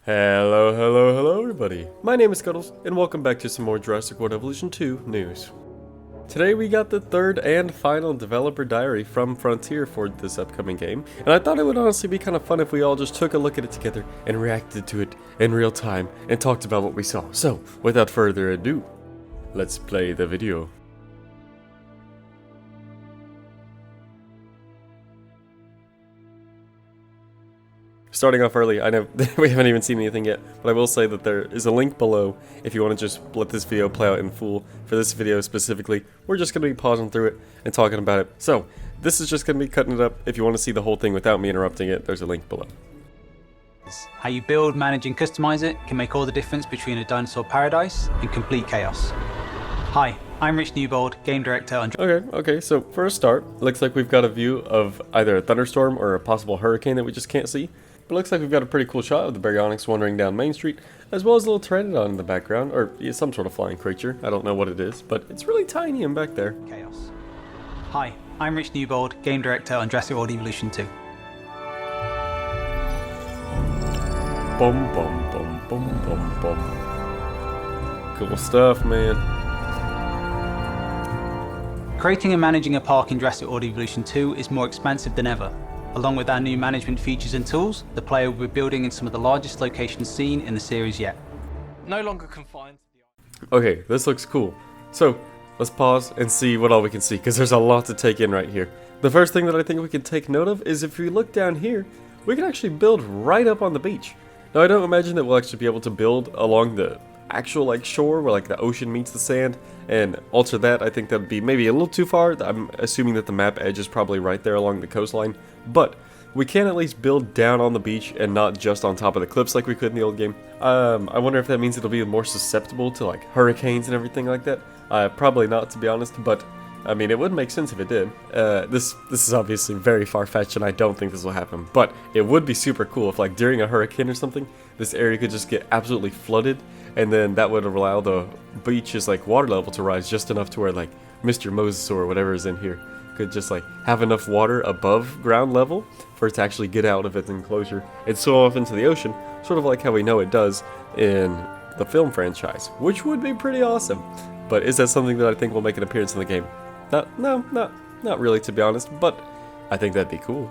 Hello everybody. My name is Scuttles, and welcome back to some more Jurassic World Evolution 2 news. Today we got the third and final developer diary from Frontier for this upcoming game, and I thought it would honestly be kind of fun if we all just took a look at it together and reacted to it in real time and talked about what we saw. So, without further ado, let's play the video. Starting off early, I know we haven't even seen anything yet, but I will say that there is a link below if you want to just let this video play out in full. For this video specifically, we're just going to be pausing through it and talking about it. So, this is just going to be cutting it up. If you want to see the whole thing without me interrupting it, there's a link below. How you build, manage and customize it can make all the difference between a dinosaur paradise and complete chaos. Hi, I'm Rich Newbold, Game Director on... Okay, so for a start, it looks like we've got a view of either a thunderstorm or a possible hurricane that we just can't see. But it looks like we've got a pretty cool shot of the Baryonyx wandering down Main Street, as well as a little pteranodon in the background, or some sort of flying creature. I don't know what it is, but it's really tiny and back there. Chaos. Hi, I'm Rich Newbold, Game Director on Jurassic World Evolution 2. Boom, boom, boom, boom, boom, boom. Cool stuff, man. Creating and managing a park in Jurassic World Evolution 2 is more expansive than ever. Along with our new management features and tools, the player will be building in some of the largest locations seen in the series yet. No longer confined to the... Okay, this looks cool. So, let's pause and see what all we can see, because there's a lot to take in right here. The first thing that I think we can take note of is if we look down here, we can actually build right up on the beach. Now, I don't imagine that we'll actually be able to build along the actual shore where the ocean meets the sand and alter that. I think that would be maybe a little too far. I'm assuming that the map edge is probably right there along the coastline, but we can at least build down on the beach and not just on top of the cliffs like we could in the old game. I wonder if that means it'll be more susceptible to hurricanes and everything like that. Probably not, to be honest, but I mean, it would make sense if it did. This is obviously very far-fetched, and I don't think this will happen, but it would be super cool if during a hurricane or something, this area could just get absolutely flooded, and then that would allow the beach's water level to rise just enough to where Mr. Moses or whatever is in here could just have enough water above ground level for it to actually get out of its enclosure and swim off into the ocean, sort of like how we know it does in the film franchise, which would be pretty awesome. But is that something that I think will make an appearance in the game? Not really, to be honest, but I think that'd be cool.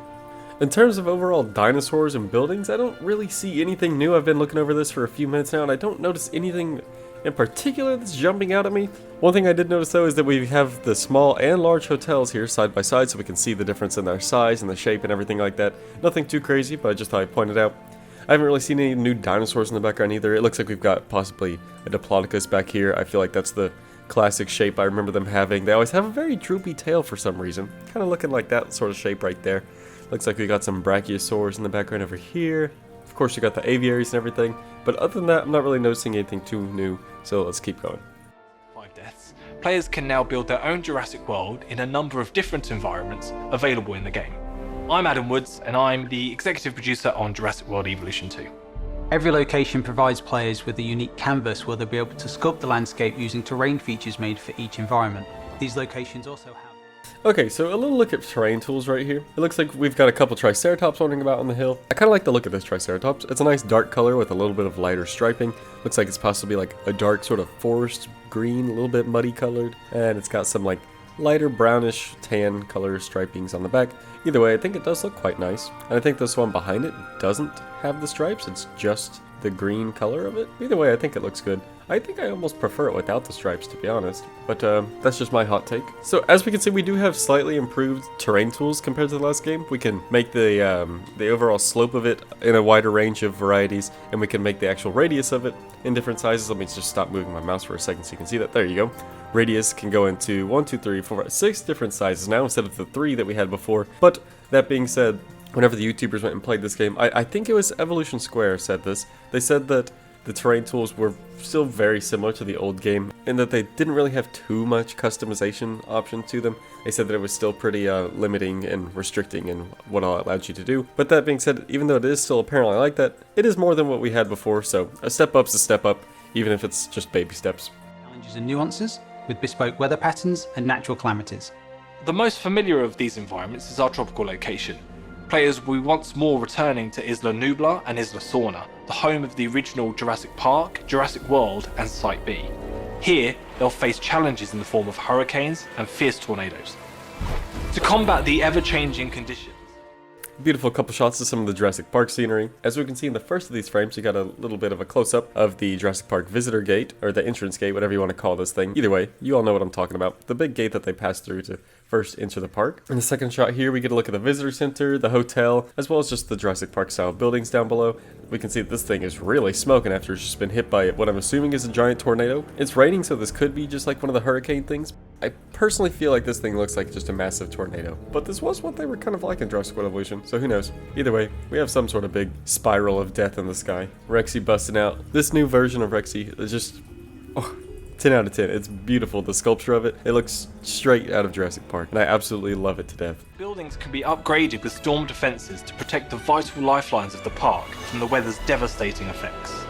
In terms of overall dinosaurs and buildings, I don't really see anything new. I've been looking over this for a few minutes now, and I don't notice anything in particular that's jumping out at me. One thing I did notice though is that we have the small and large hotels here side by side, so we can see the difference in their size and the shape and everything like that. Nothing too crazy, but I just thought I'd point it out. I haven't really seen any new dinosaurs in the background either. It looks like we've got possibly a Diplodocus back here. I feel like that's the classic shape I remember them having. They always have a very droopy tail for some reason, kind of looking like that sort of shape right there. Looks like we got some Brachiosaurs in the background over here. Of course, you got the aviaries and everything, but other than that, I'm not really noticing anything too new, so let's keep going. 5 deaths. Players can now build their own Jurassic World in a number of different environments available in the game. I'm Adam Woods, and I'm the executive producer on Jurassic World Evolution 2. Every location provides players with a unique canvas where they'll be able to sculpt the landscape using terrain features made for each environment. These locations also have... Okay, so a little look at terrain tools right here. It looks like we've got a couple Triceratops wandering about on the hill. I kind of like the look of this Triceratops. It's a nice dark color with a little bit of lighter striping. Looks like it's possibly a dark sort of forest green, a little bit muddy colored. And it's got some lighter brownish tan color stripings on the back. Either way, I think it does look quite nice. And I think this one behind it doesn't have the stripes. It's just the green color of it. Either way, I think it looks good. I think I almost prefer it without the stripes, to be honest, but that's just my hot take. So as we can see, we do have slightly improved terrain tools compared to the last game. We can make the overall slope of it in a wider range of varieties, and we can make the actual radius of it in different sizes. Let me just stop moving my mouse for a second so you can see that. There you go. Radius can go into 1, 2, 3, 4, 5, 6 different sizes now instead of the 3 that we had before. But that being said, whenever the YouTubers went and played this game, I think it was Evolution Square said this. They said that the terrain tools were still very similar to the old game, in that they didn't really have too much customization option to them. They said that it was still pretty limiting and restricting in what all it allowed you to do. But that being said, even though it is still apparently like that, it is more than what we had before, so a step up's a step up, even if it's just baby steps. Challenges and nuances, with bespoke weather patterns and natural calamities. The most familiar of these environments is our tropical location. players will be once more returning to Isla Nublar and Isla Sorna, the home of the original Jurassic Park, Jurassic World and Site B. Here, they'll face challenges in the form of hurricanes and fierce tornadoes. To combat the ever-changing conditions, Beautiful couple shots of some of the Jurassic Park scenery. As we can see in the first of these frames, you got a little bit of a close-up of the Jurassic Park visitor gate, or the entrance gate, whatever you want to call this thing. Either way, you all know what I'm talking about. The big gate that they pass through to first enter the park. In the second shot here, we get a look at the visitor center, the hotel, as well as just the Jurassic Park style buildings down below. We can see that this thing is really smoking after it's just been hit by what I'm assuming is a giant tornado. It's raining, so this could be just like one of the hurricane things. I personally feel like this thing looks like just a massive tornado, but this was what they were kind of like in Jurassic World Evolution, so who knows. Either way, we have some sort of big spiral of death in the sky. Rexy busting out. This new version of Rexy is just 10 out of 10. It's beautiful. The sculpture of it, it looks straight out of Jurassic Park, and I absolutely love it to death. buildings can be upgraded with storm defences to protect the vital lifelines of the park from the weather's devastating effects.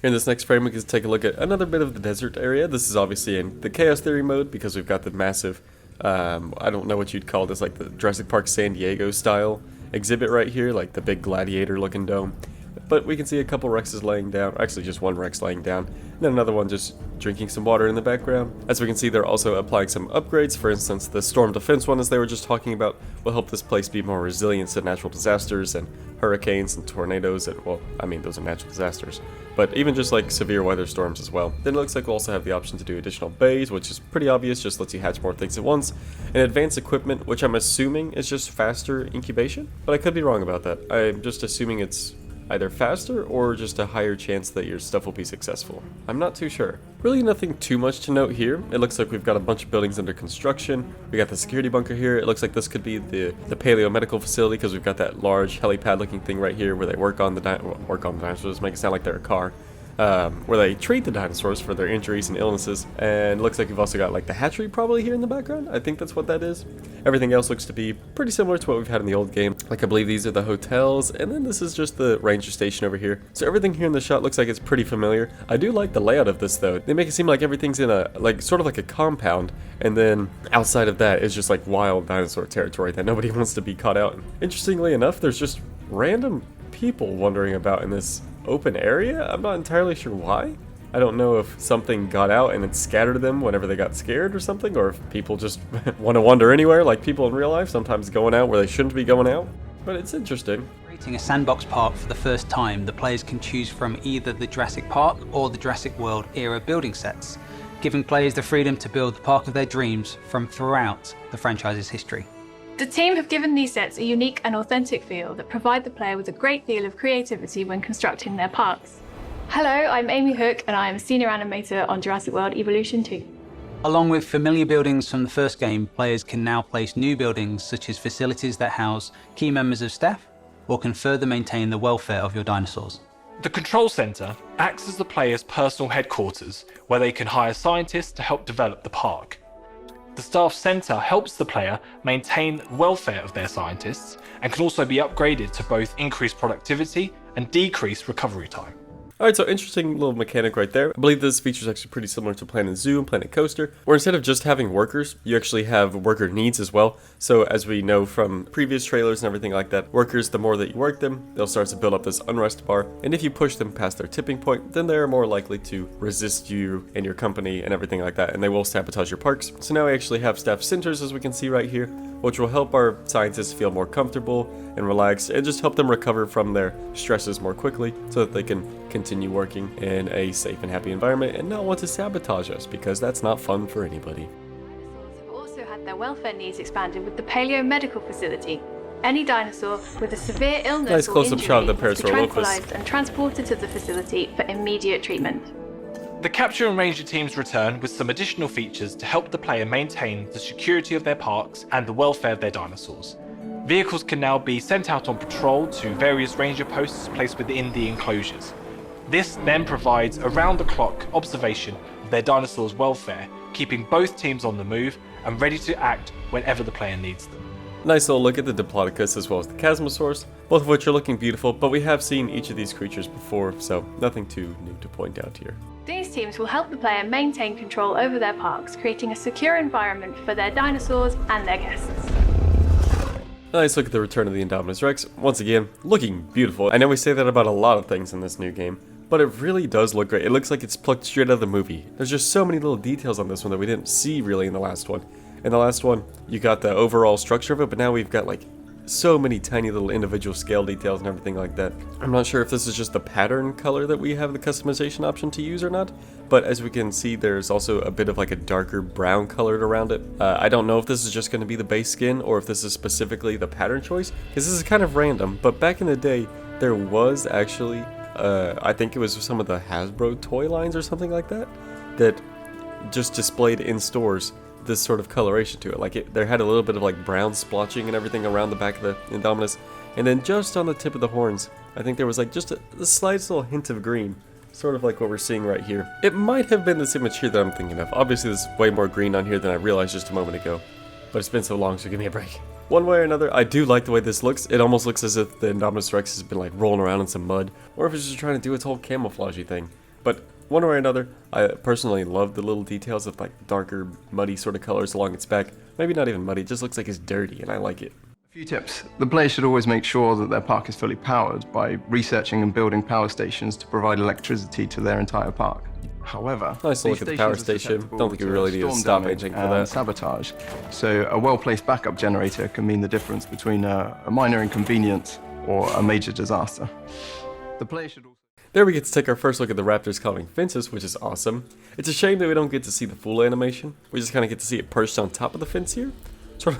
In this next frame, we can take a look at another bit of the desert area. This is obviously in the Chaos Theory mode because we've got the massive, I don't know what you'd call this, like the Jurassic Park San Diego style exhibit right here, like the big gladiator looking dome. But we can see a couple Rexes laying down, actually just one Rex laying down, and then another one just drinking some water in the background. As we can see, they're also applying some upgrades. For instance, the storm defense one, as they were just talking about, will help this place be more resilient to natural disasters and hurricanes and tornadoes, and, well, I mean, those are natural disasters, but even just like severe weather storms as well. Then it looks like we'll also have the option to do additional bays, which is pretty obvious, just lets you hatch more things at once, and advanced equipment, which I'm assuming is just faster incubation, but I could be wrong about that. I'm just assuming it's either faster or just a higher chance that your stuff will be successful. I'm not too sure. Really nothing too much to note here. It looks like we've got a bunch of buildings under construction. We got the security bunker here. It looks like this could be the paleo medical facility because we've got that large helipad looking thing right here where they work on the dinosaurs, make it sound like they're a car. Where they treat the dinosaurs for their injuries and illnesses. And it looks like we've also got like the hatchery probably here in the background. I think that's what that is. Everything else looks to be pretty similar to what we've had in the old game. Like I believe these are the hotels, and then this is just the ranger station over here. So everything here in the shot looks like it's pretty familiar. I do like the layout of this though. They make it seem like everything's in a, like sort of like a compound, and then outside of that is just like wild dinosaur territory that nobody wants to be caught out in. Interestingly enough, there's just random people wandering about in this open area. I'm not entirely sure why. I don't know if something got out and it scattered them whenever they got scared or something, or if people just want to wander anywhere like people in real life, sometimes going out where they shouldn't be going out. But it's interesting. Creating a sandbox park for the first time, the players can choose from either the Jurassic Park or the Jurassic World era building sets, giving players the freedom to build the park of their dreams from throughout the franchise's history. The team have given these sets a unique and authentic feel that provide the player with a great deal of creativity when constructing their parks. Hello, I'm Amy Hook and I am a senior animator on Jurassic World Evolution 2. Along with familiar buildings from the first game, players can now place new buildings such as facilities that house key members of staff or can further maintain the welfare of your dinosaurs. The control centre acts as the player's personal headquarters, where they can hire scientists to help develop the park. The staff centre helps the player maintain the welfare of their scientists and can also be upgraded to both increase productivity and decrease recovery time. Alright, so interesting little mechanic right there. I believe this feature is actually pretty similar to Planet Zoo and Planet Coaster, where instead of just having workers, you actually have worker needs as well. So as we know from previous trailers and everything like that, workers, the more that you work them, they'll start to build up this unrest bar, and if you push them past their tipping point, then they're more likely to resist you and your company and everything like that, and they will sabotage your parks. So now we actually have staff centers, as we can see right here, which will help our scientists feel more comfortable and relaxed, and just help them recover from their stresses more quickly so that they can continue working in a safe and happy environment and not want to sabotage us, because that's not fun for anybody. Dinosaurs have also had their welfare needs expanded with the Paleo Medical Facility. Any dinosaur with a severe illness Nice or close-up injury shot of the must be Pterosaurs tranquilized and transported to the facility for immediate treatment. The capture and ranger teams return with some additional features to help the player maintain the security of their parks and the welfare of their dinosaurs. Vehicles can now be sent out on patrol to various ranger posts placed within the enclosures. This then provides around-the-clock observation of their dinosaurs' welfare, keeping both teams on the move and ready to act whenever the player needs them. Nice little look at the Diplodocus as well as the Chasmosaurus, both of which are looking beautiful, but we have seen each of these creatures before, so nothing too new to point out here. These teams will help the player maintain control over their parks, creating a secure environment for their dinosaurs and their guests. A nice look at the return of the Indominus Rex. Once again, looking beautiful. I know we say that about a lot of things in this new game, but it really does look great. It looks like it's plucked straight out of the movie. There's just so many little details on this one that we didn't see really in the last one. In the last one, you got the overall structure of it, but now we've got like so many tiny little individual scale details and everything like that. I'm not sure if this is just the pattern color that we have the customization option to use or not, but as we can see, there's also a bit of like a darker brown colored around it. I don't know if this is just going to be the base skin or if this is specifically the pattern choice, because this is kind of random, but back in the day, there was actually, I think it was some of the Hasbro toy lines or something like that, that just displayed in stores this sort of coloration to it. Like there had a little bit of like brown splotching and everything around the back of the Indominus, and then just on the tip of the horns, I think there was like just a slight little hint of green, sort of like what we're seeing right here. It might have been this image here that I'm thinking of. Obviously there's way more green on here than I realized just a moment ago, but it's been so long, so give me a break. One way or another, I do like the way this looks. It almost looks as if the Indominus Rex has been like rolling around in some mud, or if it's just trying to do its whole camouflagey thing. But one way or another, I personally love the little details of like darker, muddy sort of colors along its back. Maybe not even muddy, it just looks like it's dirty, and I like it. A few tips. The player should always make sure that their park is fully powered by researching and building power stations to provide electricity to their entire park. However, nice look at the power station. Don't think we really need to stop anything for that. Sabotage. So a well-placed backup generator can mean the difference between a minor inconvenience or a major disaster. The player should also... There we get to take our first look at the raptors climbing fences, which is awesome. It's a shame that we don't get to see the full animation. We just kind of get to see it perched on top of the fence here. Sort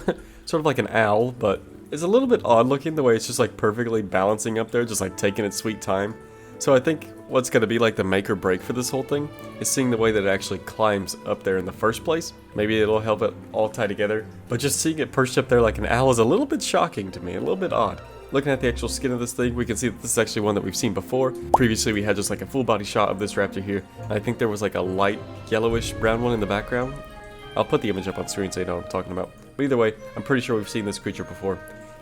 of like an owl, but it's a little bit odd looking the way it's just like perfectly balancing up there, just like taking its sweet time. So I think what's going to be like the make or break for this whole thing is seeing the way that it actually climbs up there in the first place. Maybe it'll help it all tie together, but just seeing it perched up there like an owl is a little bit shocking to me, a little bit odd. Looking at the actual skin of this thing, we can see that this is actually one that we've seen before. Previously we had just like a full body shot of this raptor here, and I think there was like a light yellowish brown one in the background. I'll put the image up on screen so you know what I'm talking about. But either way, I'm pretty sure we've seen this creature before.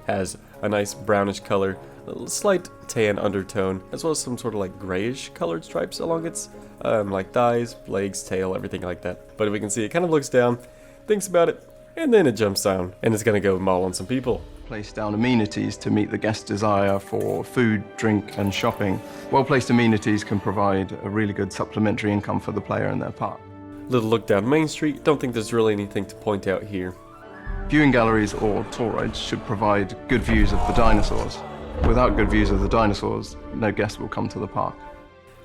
Has a nice brownish color, a slight tan undertone, as well as some sort of like grayish colored stripes along its like thighs, legs, tail, everything like that. But we can see it kind of looks down, thinks about it, and then it jumps down, and it's gonna go maul on some people. Place down amenities to meet the guest's desire for food, drink, and shopping. Well-placed amenities can provide a really good supplementary income for the player and their park. Little look down Main Street. Don't think there's really anything to point out here. Viewing galleries or tour rides should provide good views of the dinosaurs. Without good views of the dinosaurs, no guest will come to the park.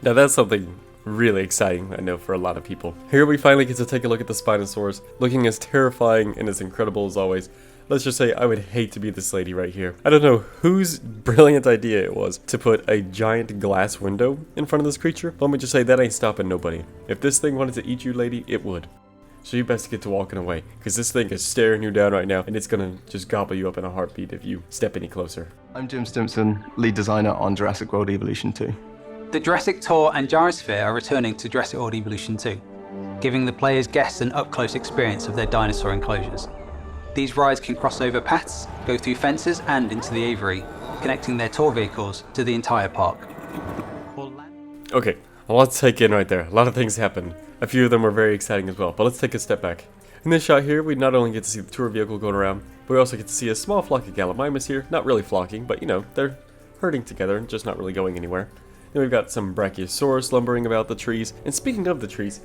Now that's something really exciting, I know, for a lot of people. Here we finally get to take a look at the Spinosaurus, looking as terrifying and as incredible as always. Let's just say I would hate to be this lady right here. I don't know whose brilliant idea it was to put a giant glass window in front of this creature. Let me just say that ain't stopping nobody. If this thing wanted to eat you, lady, it would. So you best get to walking away, because this thing is staring you down right now, and it's gonna just gobble you up in a heartbeat if you step any closer. I'm Jim Stimpson, lead designer on Jurassic World Evolution 2. The Jurassic Tour and Gyrosphere are returning to Jurassic World Evolution 2, giving the player's guests an up-close experience of their dinosaur enclosures. These rides can cross over paths, go through fences and into the aviary, connecting their tour vehicles to the entire park. Okay, a lot to take in right there. A lot of things happened. A few of them were very exciting as well, but let's take a step back. In this shot here, we not only get to see the tour vehicle going around, but we also get to see a small flock of Gallimimus here. Not really flocking, but you know, they're herding together, just not really going anywhere. Then we've got some Brachiosaurus lumbering about the trees. And speaking of the trees,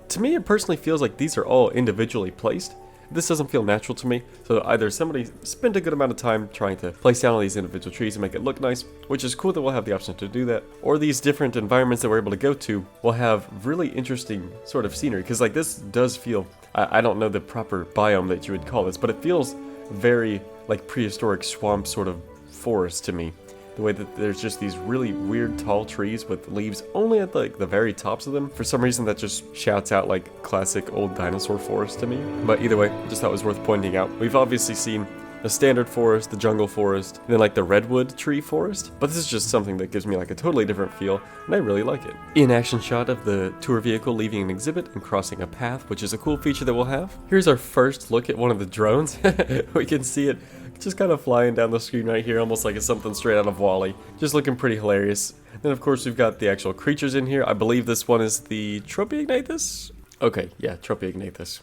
to me it personally feels like these are all individually placed. This doesn't feel natural to me, so either somebody spent a good amount of time trying to place down all these individual trees and make it look nice, which is cool that we'll have the option to do that, or these different environments that we're able to go to will have really interesting sort of scenery, because like this does feel, I don't know the proper biome that you would call this, but it feels very like prehistoric swamp sort of forest to me. The way that there's just these really weird tall trees with leaves only at like the very tops of them. For some reason that just shouts out like classic old dinosaur forest to me. But either way, just thought it was worth pointing out. We've obviously seen the standard forest, the jungle forest, and then like the redwood tree forest. But this is just something that gives me like a totally different feel, and I really like it. In-action shot of the tour vehicle leaving an exhibit and crossing a path, which is a cool feature that we'll have. Here's our first look at one of the drones. We can see it just kind of flying down the screen right here, almost like it's something straight out of WALL-E. Just looking pretty hilarious. Then of course we've got the actual creatures in here. I believe this one is the Tropiognathus? Okay, yeah, Tropiognathus.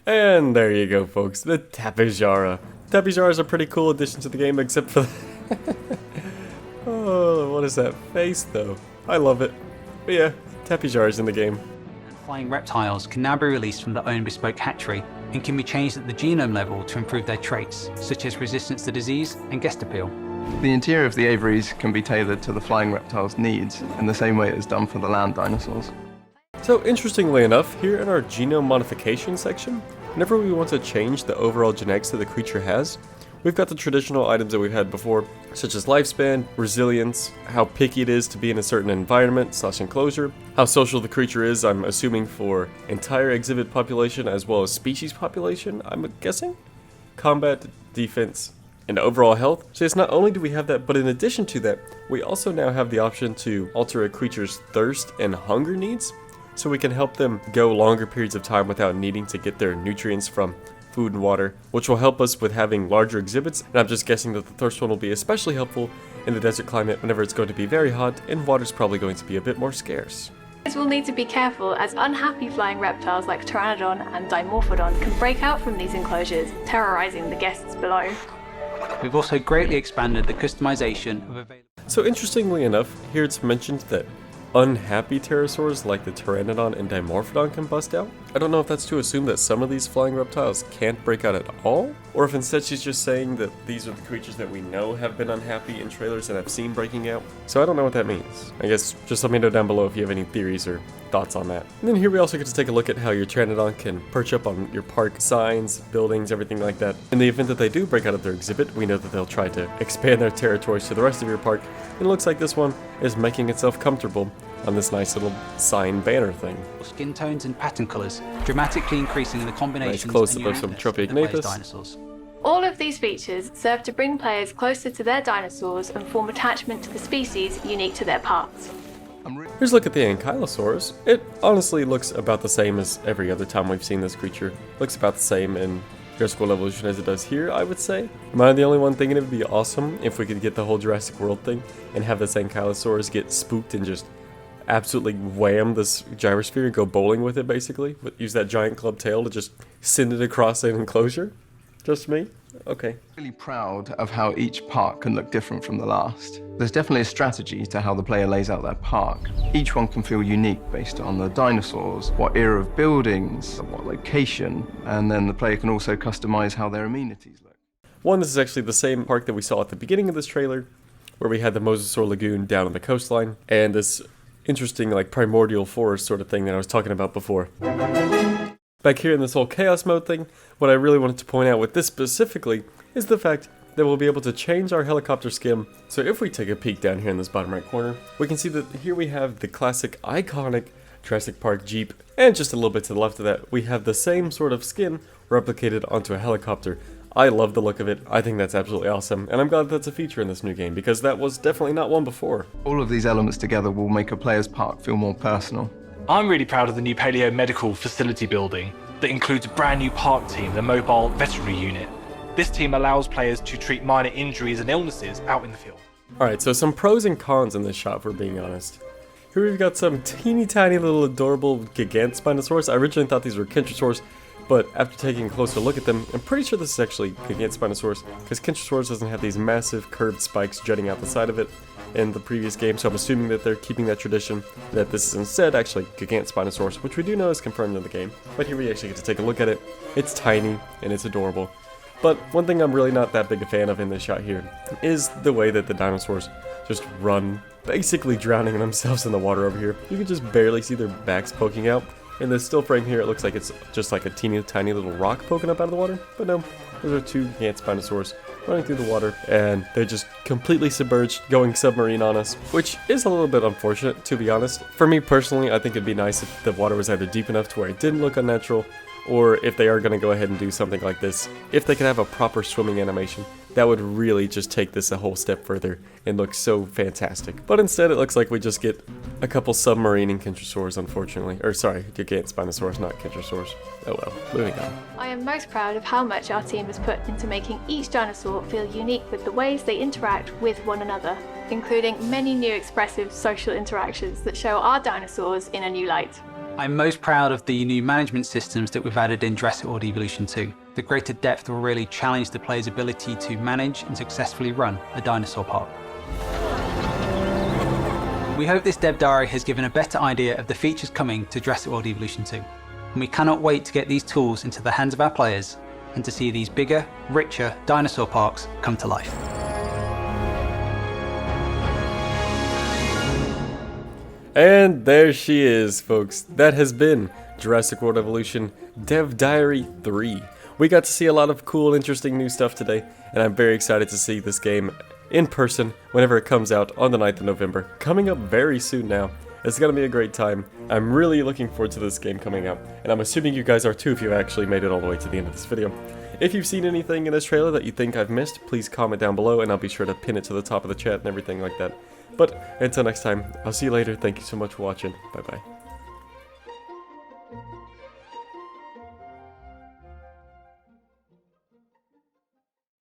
And there you go, folks, the Tapejara. Tapejara is a pretty cool addition to the game, except for oh, what is that face, though? I love it. But yeah, Tapejara is in the game. Flying reptiles can now be released from their own bespoke hatchery and can be changed at the genome level to improve their traits, such as resistance to disease and guest appeal. The interior of the aviaries can be tailored to the flying reptile's needs in the same way it is done for the land dinosaurs. So interestingly enough, here in our genome modification section, whenever we want to change the overall genetics that the creature has, we've got the traditional items that we've had before, such as lifespan, resilience, how picky it is to be in a certain environment / enclosure, how social the creature is, I'm assuming for entire exhibit population as well as species population, I'm guessing, combat, defense, and overall health. So yes, not only do we have that, but in addition to that, we also now have the option to alter a creature's thirst and hunger needs, so we can help them go longer periods of time without needing to get their nutrients from food and water, which will help us with having larger exhibits, and I'm just guessing that the thirst one will be especially helpful in the desert climate whenever it's going to be very hot and water's probably going to be a bit more scarce. Players will need to be careful as unhappy flying reptiles like Pteranodon and Dimorphodon can break out from these enclosures, terrorizing the guests below. We've also greatly expanded the customization of available. So interestingly enough, here it's mentioned that unhappy pterosaurs like the Pteranodon and Dimorphodon can bust out. I don't know if that's to assume that some of these flying reptiles can't break out at all, or if instead she's just saying that these are the creatures that we know have been unhappy in trailers and have seen breaking out. So I don't know what that means. I guess just let me know down below if you have any theories or thoughts on that. And then here we also get to take a look at how your Pteranodon can perch up on your park signs, buildings, everything like that. In the event that they do break out of their exhibit, we know that they'll try to expand their territories to the rest of your park, and it looks like this one is making itself comfortable on this nice little sign banner thing. Skin tones and pattern colours, dramatically increasing the combinations Nice close-up and of some uniqueness Tropic that plays Nathus. dinosaurs. All of these features serve to bring players closer to their dinosaurs and form attachment to the species unique to their parks. Here's a look at the Ankylosaurus. It honestly looks about the same as every other time we've seen this creature. Looks about the same in Jurassic World Evolution as it does here, I would say. Am I the only one thinking it would be awesome if we could get the whole Jurassic World thing and have this Ankylosaurus get spooked and just absolutely wham this gyrosphere and go bowling with it, basically? Use that giant club tail to just send it across an enclosure? Just me? Okay. Really proud of how each park can look different from the last. There's definitely a strategy to how the player lays out their park. Each one can feel unique based on the dinosaurs, what era of buildings, what location, and then the player can also customize how their amenities look. One, this is actually the same park that we saw at the beginning of this trailer, where we had the Mosasaur Lagoon down on the coastline, and this interesting like primordial forest sort of thing that I was talking about before. Back here in this whole chaos mode thing, what I really wanted to point out with this specifically is the fact that we'll be able to change our helicopter skim. So if we take a peek down here in this bottom right corner, we can see that here we have the classic iconic Jurassic Park Jeep, and just a little bit to the left of that, we have the same sort of skin replicated onto a helicopter. I love the look of it. I think that's absolutely awesome, and I'm glad that's a feature in this new game, because that was definitely not one before. All of these elements together will make a player's park feel more personal. I'm really proud of the new Paleo Medical Facility building that includes a brand new park team, the Mobile Veterinary Unit. This team allows players to treat minor injuries and illnesses out in the field. Alright, so some pros and cons in this shot, if we're being honest. Here we've got some teeny tiny little adorable Gigant Spinosaurus. I originally thought these were Kentrosaurs, but after taking a closer look at them, I'm pretty sure this is actually Gigant Spinosaurus, because Kentrosaurus doesn't have these massive curved spikes jutting out the side of it in the previous game, so I'm assuming that they're keeping that tradition, that this is instead actually Gigant Spinosaurus, which we do know is confirmed in the game. But here we actually get to take a look at it. It's tiny, and it's adorable. But one thing I'm really not that big a fan of in this shot here is the way that the dinosaurs just run, basically drowning themselves in the water over here. You can just barely see their backs poking out. In this still frame here, it looks like it's just like a teeny tiny little rock poking up out of the water. But no, those are two Gigant Spinosaurus running through the water, and they're just completely submerged, going submarine on us, which is a little bit unfortunate, to be honest. For me personally, I think it'd be nice if the water was either deep enough to where it didn't look unnatural, or if they are going to go ahead and do something like this, if they could have a proper swimming animation, that would really just take this a whole step further and look so fantastic. But instead it looks like we just get a couple submarining Kentrosaurs, unfortunately. Or sorry, Gigant Spinosaurus, not Kentrosaurs. Oh well, moving on. I am most proud of how much our team has put into making each dinosaur feel unique with the ways they interact with one another, including many new expressive social interactions that show our dinosaurs in a new light. I'm most proud of the new management systems that we've added in Jurassic World Evolution 2. The greater depth will really challenge the player's ability to manage and successfully run a dinosaur park. We hope this dev diary has given a better idea of the features coming to Jurassic World Evolution 2. And we cannot wait to get these tools into the hands of our players and to see these bigger, richer dinosaur parks come to life. And there she is, folks. That has been Jurassic World Evolution Dev Diary 3. We got to see a lot of cool, interesting new stuff today, and I'm very excited to see this game in person whenever it comes out on the 9th of November. Coming up very soon now. It's gonna be a great time. I'm really looking forward to this game coming out, and I'm assuming you guys are too if you've actually made it all the way to the end of this video. If you've seen anything in this trailer that you think I've missed, please comment down below, and I'll be sure to pin it to the top of the chat and everything like that. But until next time, I'll see you later. Thank you so much for watching. Bye bye.